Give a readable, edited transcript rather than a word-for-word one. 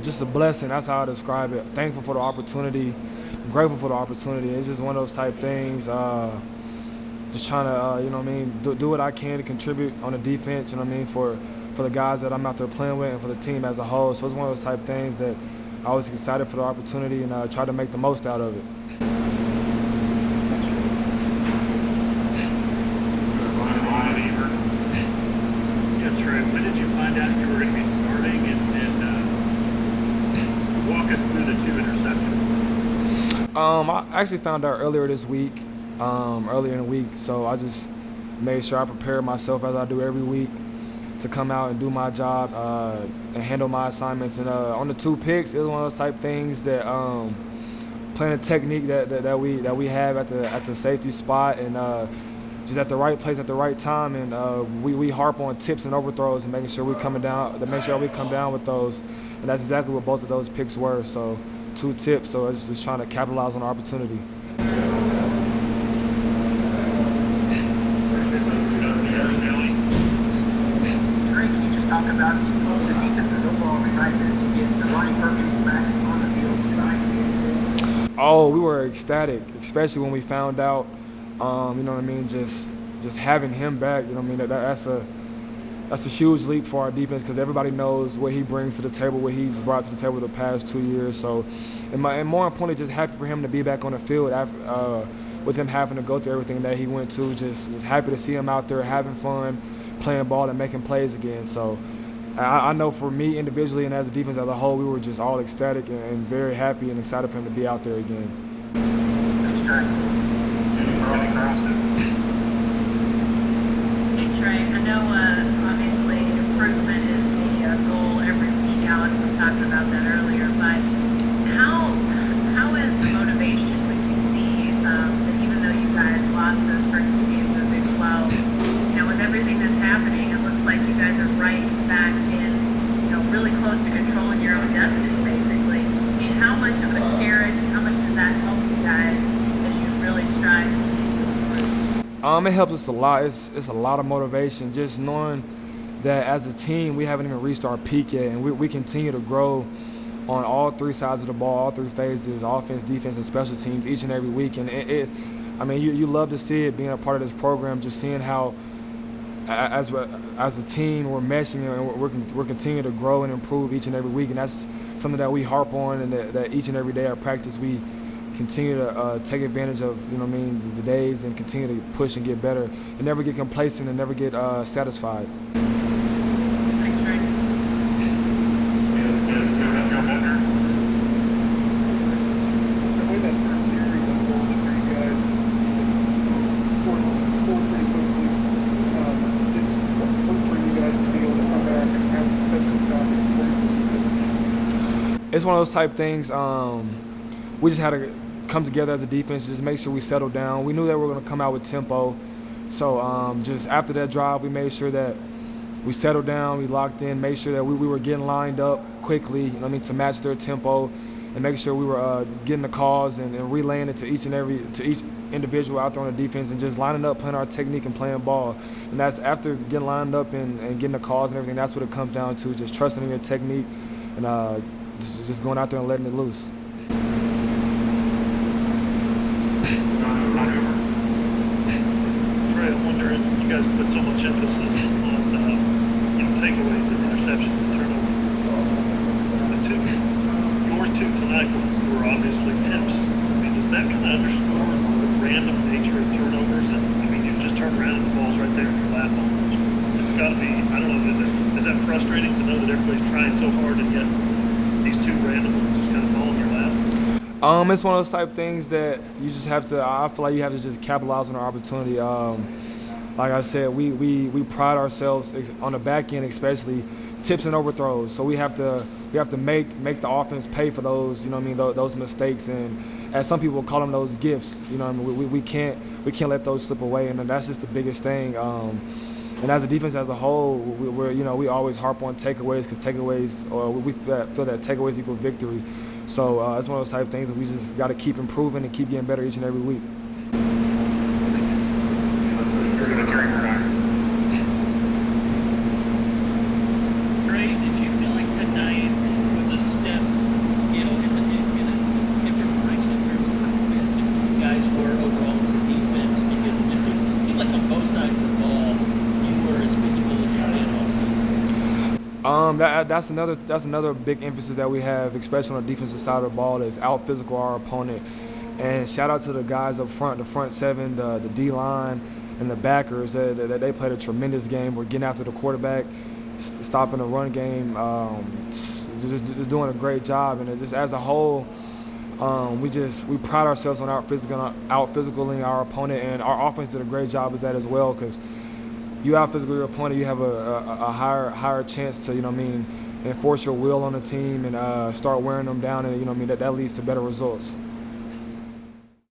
just a blessing. That's how I describe it. Thankful for the opportunity. I'm grateful for the opportunity. It's just one of those type things. Just trying to, do what I can to contribute on the defense, for the guys that I'm out there playing with and for the team as a whole. So it's one of those type things that I was excited for the opportunity and try to make the most out of it. Yeah, Trey, when did you find out you were going to be starting and walk us through the 2 interceptions? I actually found out earlier in the week, so I just made sure I prepared myself as I do every week to come out and do my job and handle my assignments. And on the 2 picks, it was one of those type things that playing a technique that we have at the safety spot and just at the right place at the right time. And we harp on tips and overthrows and making sure we come down with those. And that's exactly what both of those picks were. So 2 tips. So I was just trying to capitalize on the opportunity. Talk about the defense's overall excitement to get Ronnie Perkins back on the field tonight. Oh, we were ecstatic, especially when we found out. Just having him back. That's a huge leap for our defense because everybody knows what he brings to the table, what he's brought to the table the past 2 years. So, and more importantly, just happy for him to be back on the field after, with him having to go through everything that he went to. Just happy to see him out there having fun, playing ball and making plays again. So I know for me individually and as a defense as a whole, we were just all ecstatic and very happy and excited for him to be out there again. Thanks, Trey. Hey, Trey. I know obviously improvement is the goal every week. Alex was talking about that earlier, but how is the motivation when you see that even though you guys lost those first 2 games of the Big 12, with everything that's happening, it looks like you guys are right back in, really close to controlling your own destiny, basically. I mean, how much of a carrot, how much does that help you guys as you really strive to continue to improve? It helps us a lot. It's a lot of motivation, just knowing that as a team, we haven't even reached our peak yet, and we continue to grow on all 3 sides of the ball, all 3 phases, offense, defense, and special teams each and every week. And you love to see it being a part of this program, just seeing how as a team we're meshing and we're continuing to grow and improve each and every week, and that's something that we harp on, and that each and every day at practice we continue to take advantage of the days and continue to push and get better and never get complacent and never get satisfied. Thanks, Trey. It's one of those type things. We just had to come together as a defense, just make sure we settled down. We knew that we were going to come out with tempo. So just after that drive, we made sure that we settled down, we locked in, made sure that we were getting lined up quickly, to match their tempo, and making sure we were getting the calls and relaying it to each individual out there on the defense, and just lining up, playing our technique and playing ball. And that's after getting lined up and getting the calls and everything. That's what it comes down to, just trusting in your technique and just going out there and letting it loose. Trey, I'm wondering, you guys put so much emphasis on takeaways and interceptions and turnovers. Yours two tonight were obviously tips. I mean, does that kind of underscore the random nature of turnovers? And you just turn around and the ball's right there in your lap almost. It's got to be, I don't know, is that frustrating to know that everybody's trying so hard and yet these 2 random ones just kind of fall in your lap? It's one of those type things that you just have to. I feel like you have to just capitalize on our opportunity. Like I said, we pride ourselves on the back end, especially tips and overthrows. So we have to make the offense pay for those. Those mistakes, and as some people call them, those gifts. We can't let those slip away, and that's just the biggest thing. And as a defense as a whole, we always harp on takeaways because we feel that takeaways equal victory. So it's one of those type of things that we just got to keep improving and keep getting better each and every week. Trey, did you feel like tonight was a step That's another big emphasis that we have, especially on the defensive side of the ball, is out physical our opponent. And shout out to the guys up front, the front seven, the D line, and the backers. They played a tremendous game. We're getting after the quarterback, stopping the run game, just doing a great job. And just as a whole, we pride ourselves on out physicaling our opponent, and our offense did a great job with that as well. Because you out physical your opponent, you have a higher chance to enforce your will on the team and start wearing them down, and that leads to better results.